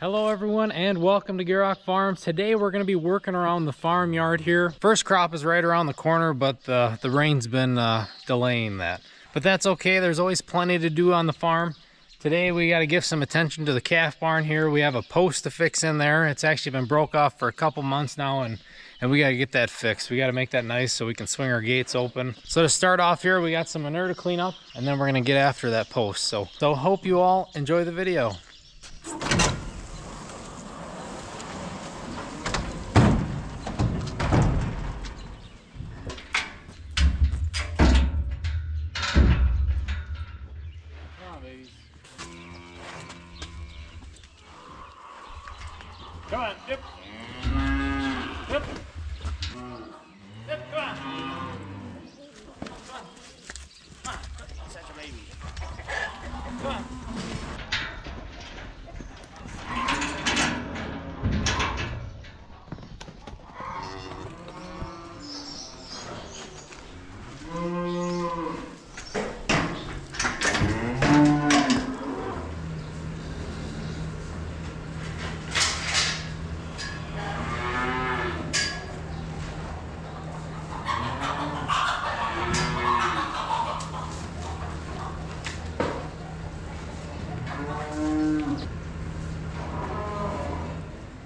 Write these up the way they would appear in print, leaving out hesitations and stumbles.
Hello everyone and welcome to Gierach Farms. Today we're going to be working around the farmyard here. First crop is right around the corner, but the rain's been delaying that. But that's okay, there's always plenty to do on the farm. Today we got to give some attention to the calf barn here. We have a post to fix in there. It's actually been broke off for a couple months now and we got to get that fixed. We got to make that nice so we can swing our gates open. So to start off here, we got some manure to clean up and then we're going to get after that post. So hope you all enjoy the video. Come on, dip. Dip. Dip, come on. Come on. Come on. Such a baby. Come on.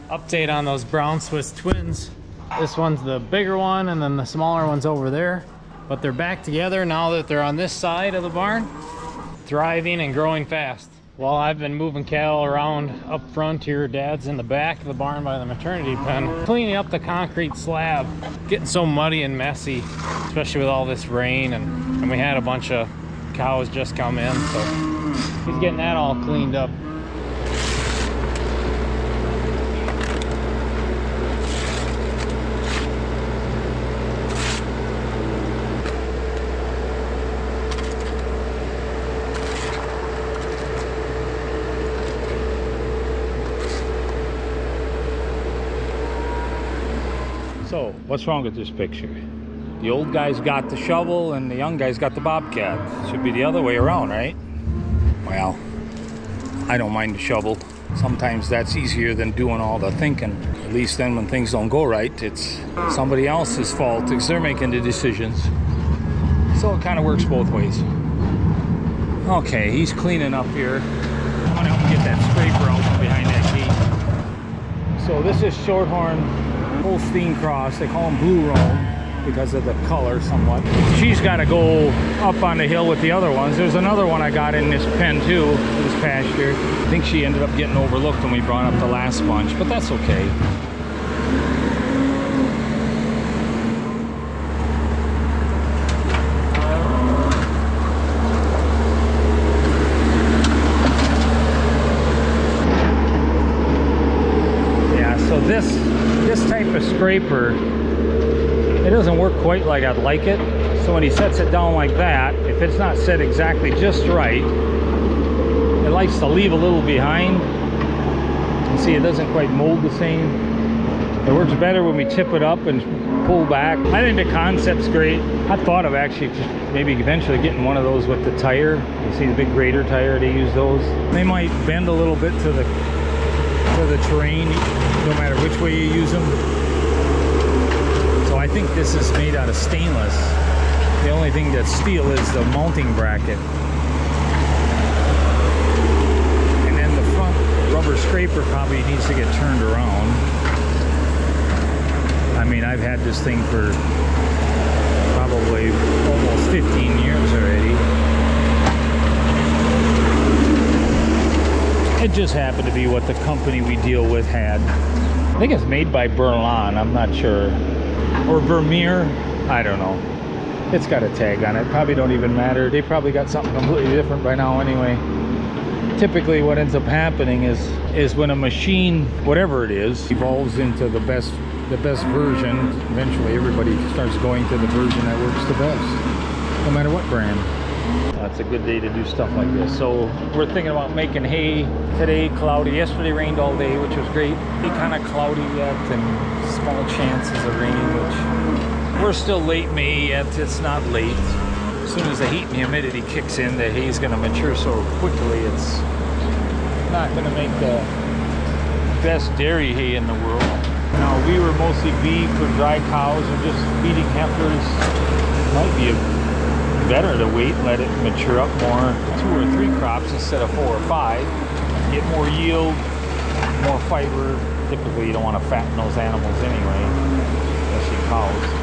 Update on those brown Swiss twins. This one's the bigger one and then the smaller one's over there, but they're back together now that they're on this side of the barn, thriving and growing fast. While I've been moving cattle around up front here, Dad's in the back of the barn by the maternity pen, cleaning up the concrete slab. Getting so muddy and messy, especially with all this rain, and we had a bunch of cows just come in, so he's getting that all cleaned up. So, what's wrong with this picture? The old guy's got the shovel and the young guy's got the bobcat. Should be the other way around, right? Well, I don't mind the shovel. Sometimes that's easier than doing all the thinking. At least then when things don't go right, it's somebody else's fault because they're making the decisions. So it kind of works both ways. Okay, he's cleaning up here. I'm gonna help him get that scraper out from behind that gate. So this is Shorthorn Holstein cross. They call them blue roan because of the color somewhat. She's got to go up on the hill with the other ones. There's another one I got in this pen too, this pasture. I think she ended up getting overlooked when we brought up the last bunch, but that's okay. Yeah, so this type of scraper, it doesn't work quite like I'd like it. So when he sets it down like that, if it's not set exactly just right, it likes to leave a little behind. And see, it doesn't quite mold the same. It works better when we tip it up and pull back. I think the concept's great. I thought of actually just maybe eventually getting one of those with the tire. You see the big grader tire, they use those. They might bend a little bit to the terrain, no matter which way you use them. So I think this is made out of stainless. The only thing that's steel is the mounting bracket. And then the front rubber scraper probably needs to get turned around. I mean, I've had this thing for probably almost 15 years already. It just happened to be what the company we deal with had. I think it's made by Berlin, I'm not sure. Or Vermeer, I don't know. It's got a tag on it, probably don't even matter. They probably got something completely different by now anyway. Typically what ends up happening is when a machine, whatever it is, evolves into the best version, eventually everybody starts going to the version that works the best, no matter what brand. It's a good day to do stuff like this. So we're thinking about making hay today. Cloudy. Yesterday rained all day, which was great. Be kind of cloudy yet and small chances of rain, which we're still late May yet. It's not late. As soon as the heat and humidity kicks in, the hay's going to mature so quickly it's not going to make the best dairy hay in the world. Now, we were mostly beef or dry cows or just feeding heifers. Might be better to wait, let it mature up more. 2 or 3 crops instead of 4 or 5. Get more yield, more fiber. Typically, you don't want to fatten those animals anyway, especially cows.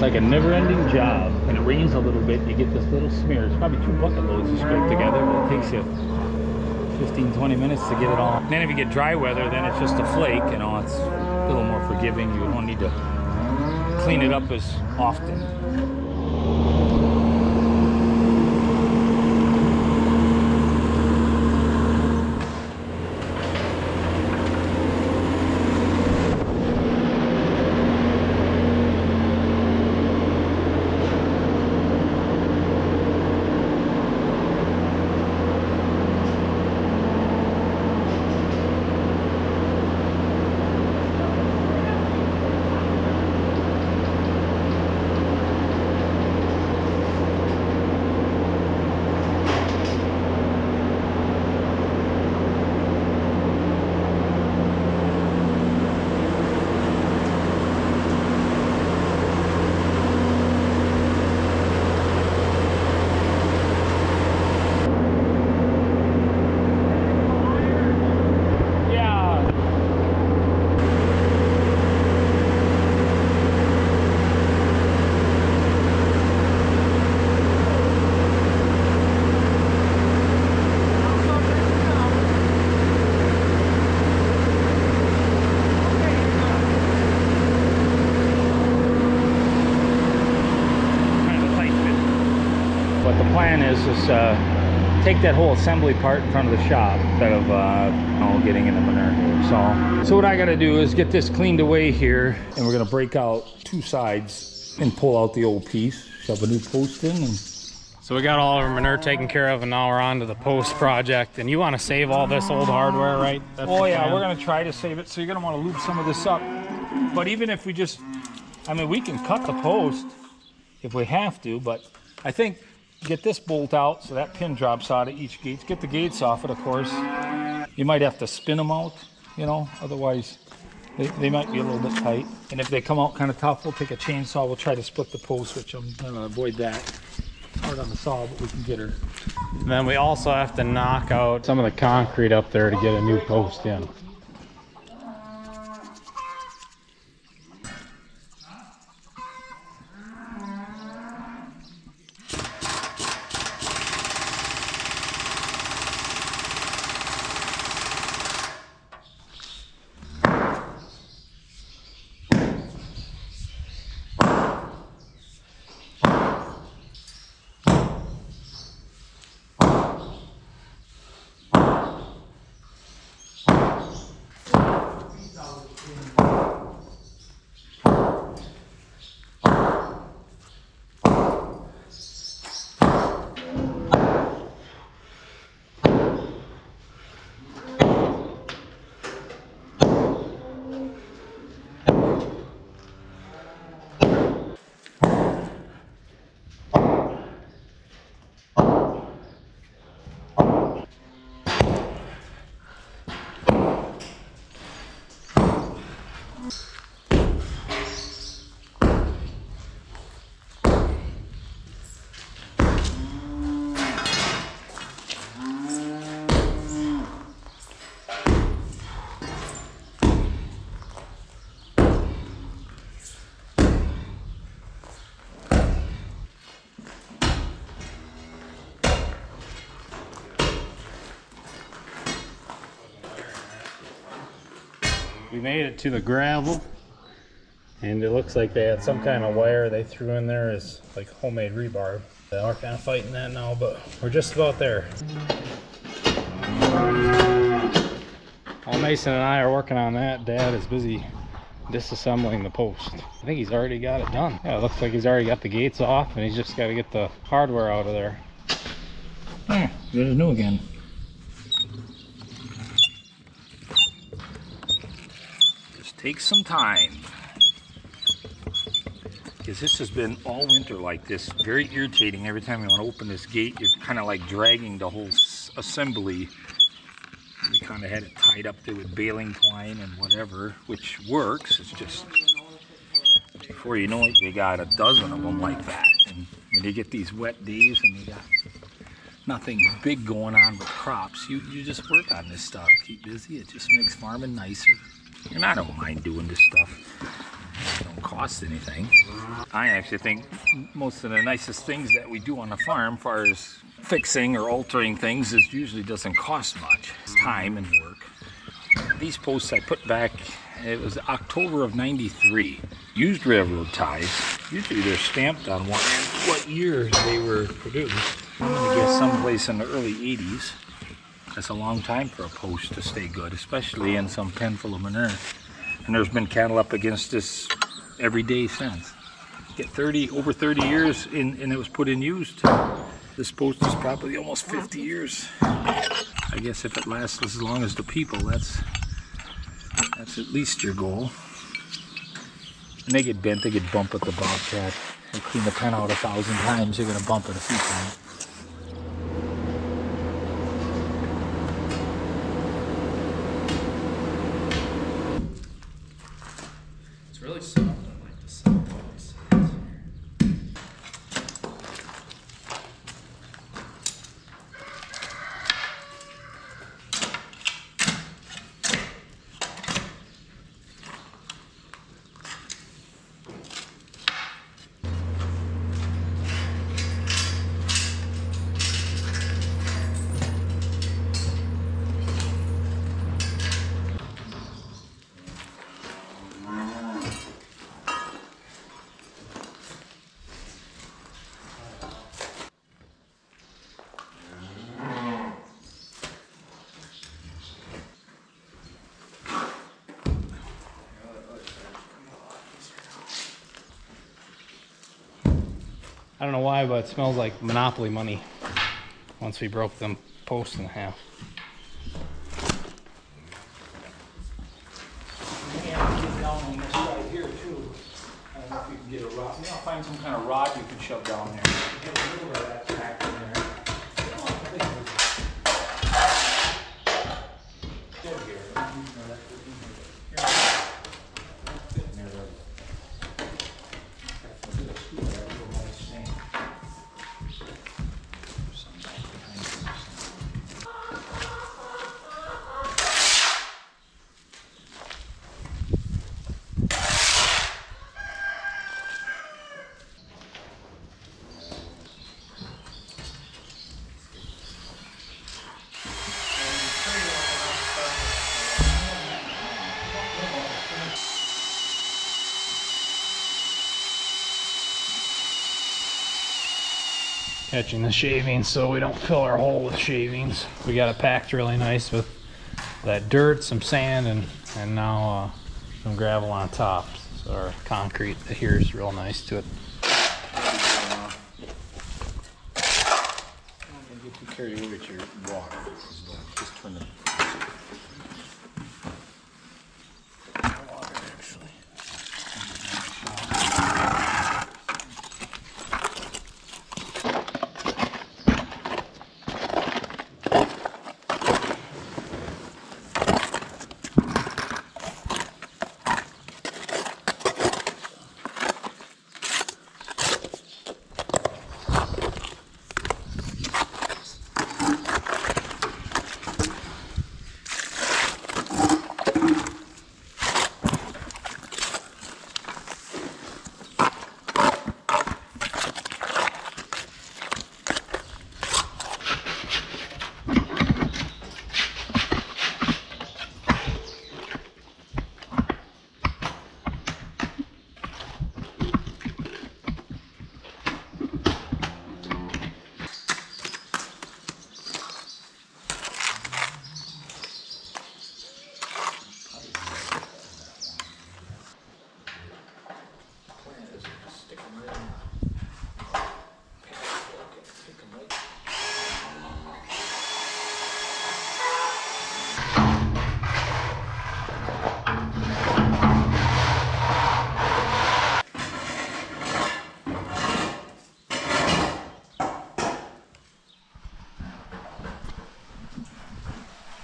Like a never-ending job. When it rains a little bit, you get this little smear. It's probably 2 bucket loads you scrape together, but it takes you 15-20 minutes to get it all. And then if you get dry weather, then it's just a flake, you know, it's a little more forgiving. You don't need to clean it up as often. Plan is take that whole assembly part in front of the shop instead of getting in the manure here. So what I got to do is get this cleaned away here, and we're going to break out 2 sides and pull out the old piece, shove a new post in. And so we got all of our manure taken care of, and now we're on to the post project. And you want to save all this old hardware, right? That's oh yeah, we're going to try to save it. So you're going to want to lube some of this up. But even if we just, I mean, we can cut the post if we have to, but I think get this bolt out so that pin drops out of each gate. Get the gates off it, of course. You might have to spin them out, you know, otherwise they might be a little bit tight. And if they come out kind of tough, we'll take a chainsaw. We'll try to split the post, which I'm going to avoid that. It's hard on the saw, but we can get her. And then we also have to knock out some of the concrete up there to get a new post in. We made it to the gravel, and it looks like they had some kind of wire they threw in there as like homemade rebar. They are kind of fighting that now, but we're just about there. While Mason and I are working on that, Dad is busy disassembling the post. I think he's already got it done. Yeah, it looks like he's already got the gates off and he's just got to get the hardware out of there. There, there's new again. Just take some time. Because this has been all winter like this. Very irritating. Every time you want to open this gate, you're kind of like dragging the whole assembly. We kind of had it tied up there with baling twine and whatever, which works. It's just, before you know it, you got a dozen of them like that. And when you get these wet days and you got nothing big going on with crops, you just work on this stuff. Keep busy. It just makes farming nicer. And I don't mind doing this stuff. It don't cost anything. I actually think most of the nicest things that we do on the farm, as far as fixing or altering things, is usually doesn't cost much. It's time and work. These posts I put back, it was October of '93. Used railroad ties. Usually they're stamped on what year they were produced. I'm gonna guess someplace in the early '80s. That's a long time for a post to stay good, especially in some pen full of manure. And there's been cattle up against this every day since. Get over 30 years and it was put in used. This post is probably almost 50 years. I guess if it lasts as long as the people, that's at least your goal. And they get bent, they get bumped with the Bobcat. They clean the pen out 1,000 times, you're gonna bump it a few times. It's really soft. I like the sound of this. I don't know why, but it smells like Monopoly money once we broke them posts in half. Get down on this side here too. I don't know if you can get a rod. Maybe I'll find some kind of rod you can shove down there. Get a little bit of that back in there. Catching the shavings so we don't fill our hole with shavings. We got it packed really nice with that dirt, some sand, and now some gravel on top. So our concrete adheres real nice to it. Don't get too carried away with your water. Just turn the water actually.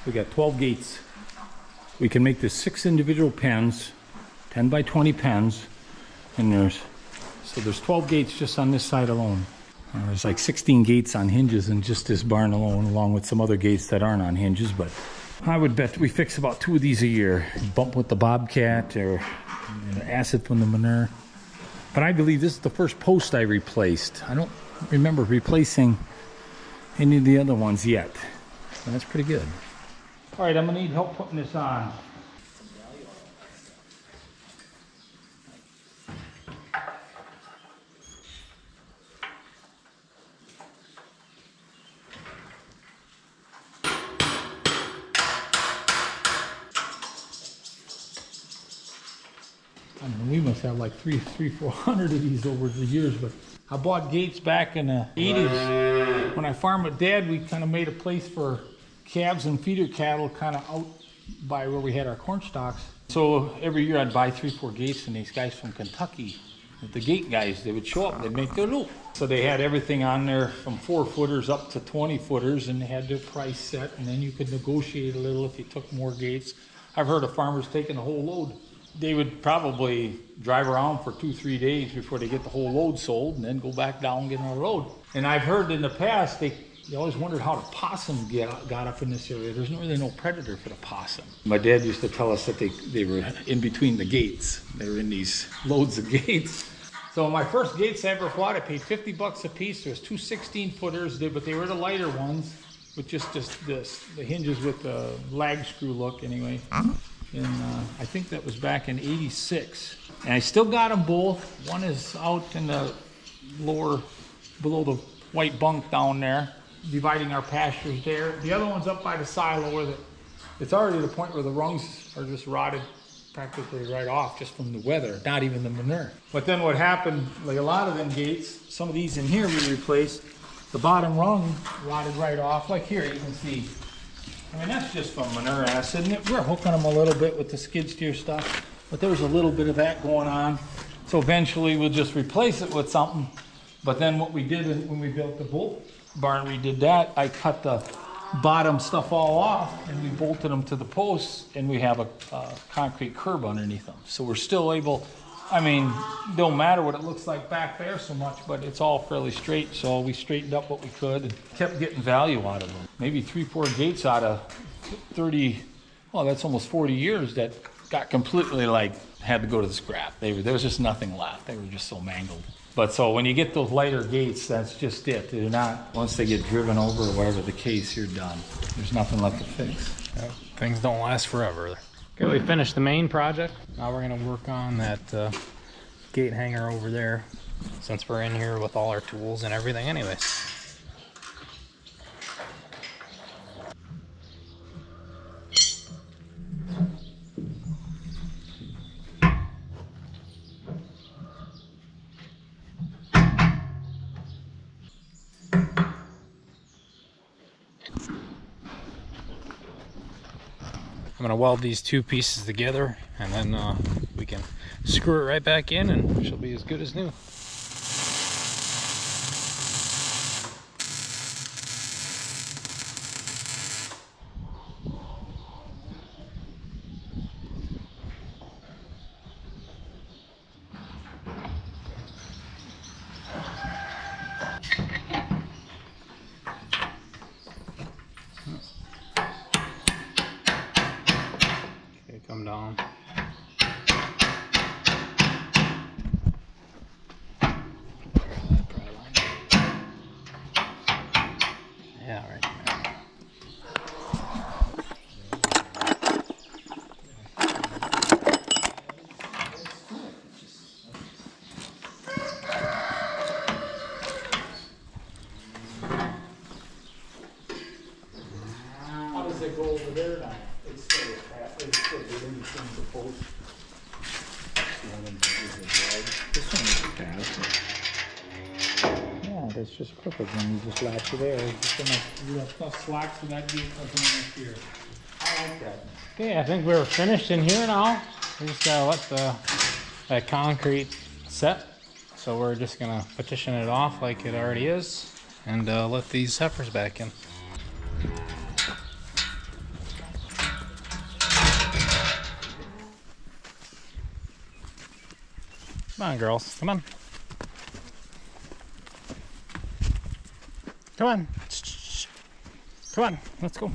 We got 12 gates. We can make this 6 individual pens, 10 by 20 pens, and there's 12 gates just on this side alone. There's like 16 gates on hinges in just this barn alone, along with some other gates that aren't on hinges, but I would bet we fix about 2 of these a year. Bump with the Bobcat or acid from the manure. But I believe this is the first post I replaced. I don't remember replacing any of the other ones yet. So that's pretty good. All right, I'm gonna need help putting this on. I mean, we must have like 400 of these over the years, but I bought gates back in the 80s. When I farmed with Dad, we kind of made a place for calves and feeder cattle kind of out by where we had our corn stalks. So every year I'd buy 3-4 gates, and these guys from Kentucky, the gate guys, they would show up, they'd make their loop. So they had everything on there from 4-footers up to 20-footers, and they had their price set, and then you could negotiate a little if you took more gates. I've heard of farmers taking a whole load. They would probably drive around for 2-3 days before they get the whole load sold, and then go back down and get another load. And I've heard in the past, they always wondered how the possum got up in this area. There's really no predator for the possum. My dad used to tell us that they were in between the gates. They were in these loads of gates. So my first gates I ever bought, I paid $50 a piece. There was 2 16-footers, but they were the lighter ones with just the hinges with the lag screw look anyway. And I think that was back in '86. And I still got them both. One is out in the lower, below the white bunk down there, dividing our pastures there. The other one's up by the silo where it's already the point where the rungs are just rotted practically right off just from the weather, not even the manure. But then what happened, like a lot of them gates, some of these in here we replaced, the bottom rung rotted right off. Like here, you can see. I mean, that's just from manure acid, and we're hooking them a little bit with the skid steer stuff, but there was a little bit of that going on. So eventually we'll just replace it with something. But then what we did when we built the bolt barn, we did that. I cut the bottom stuff all off, and we bolted them to the posts, and we have a concrete curb underneath them. So we're still able, I mean, don't matter what it looks like back there so much, but it's all fairly straight. So we straightened up what we could and kept getting value out of them. Maybe 3-4 gates out of 30, well, that's almost 40 years that got completely had to go to the scrap. There was just nothing left. They were just so mangled. But so when you get those lighter gates, that's just it. They're not, once they get driven over or whatever the case, you're done. There's nothing left to fix. Yep. Things don't last forever. Okay, we finished the main project. Now we're gonna work on that gate hanger over there, since we're in here with all our tools and everything anyways. I'm gonna weld these 2 pieces together, and then we can screw it right back in, and she'll be as good as new. Come down. Yeah, right there. How does it go over there now? It's still getting the things supposed. This one is a pass. Yeah, that's just perfect. When you just latch it there, it's just you have tough slacks and that gate doesn't next year. I like that. Okay, I think we're finished in here now. We just gotta let that concrete set. So we're just gonna partition it off like it already is, and let these heifers back in. Come on, girls. Come on. Come on. Come on. Let's go.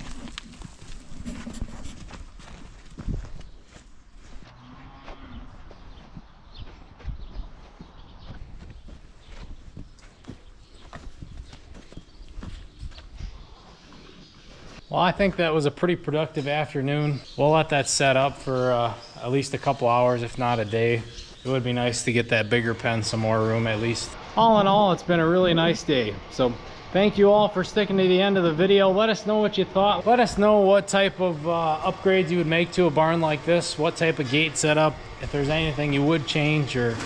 Well, I think that was a pretty productive afternoon. We'll let that set up for at least a couple hours, if not a day. It would be nice to get that bigger pen some more room at least. All in all, it's been a really nice day. So thank you all for sticking to the end of the video. Let us know what you thought. Let us know what type of upgrades you would make to a barn like this, what type of gate setup, if there's anything you would change or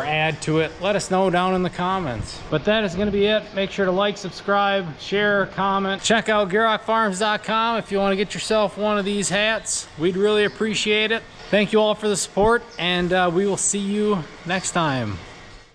add to it. Let us know down in the comments. But that is going to be it. Make sure to like, subscribe, share, comment. Check out GearlockFarms.com if you want to get yourself one of these hats. We'd really appreciate it. Thank you all for the support, and we will see you next time.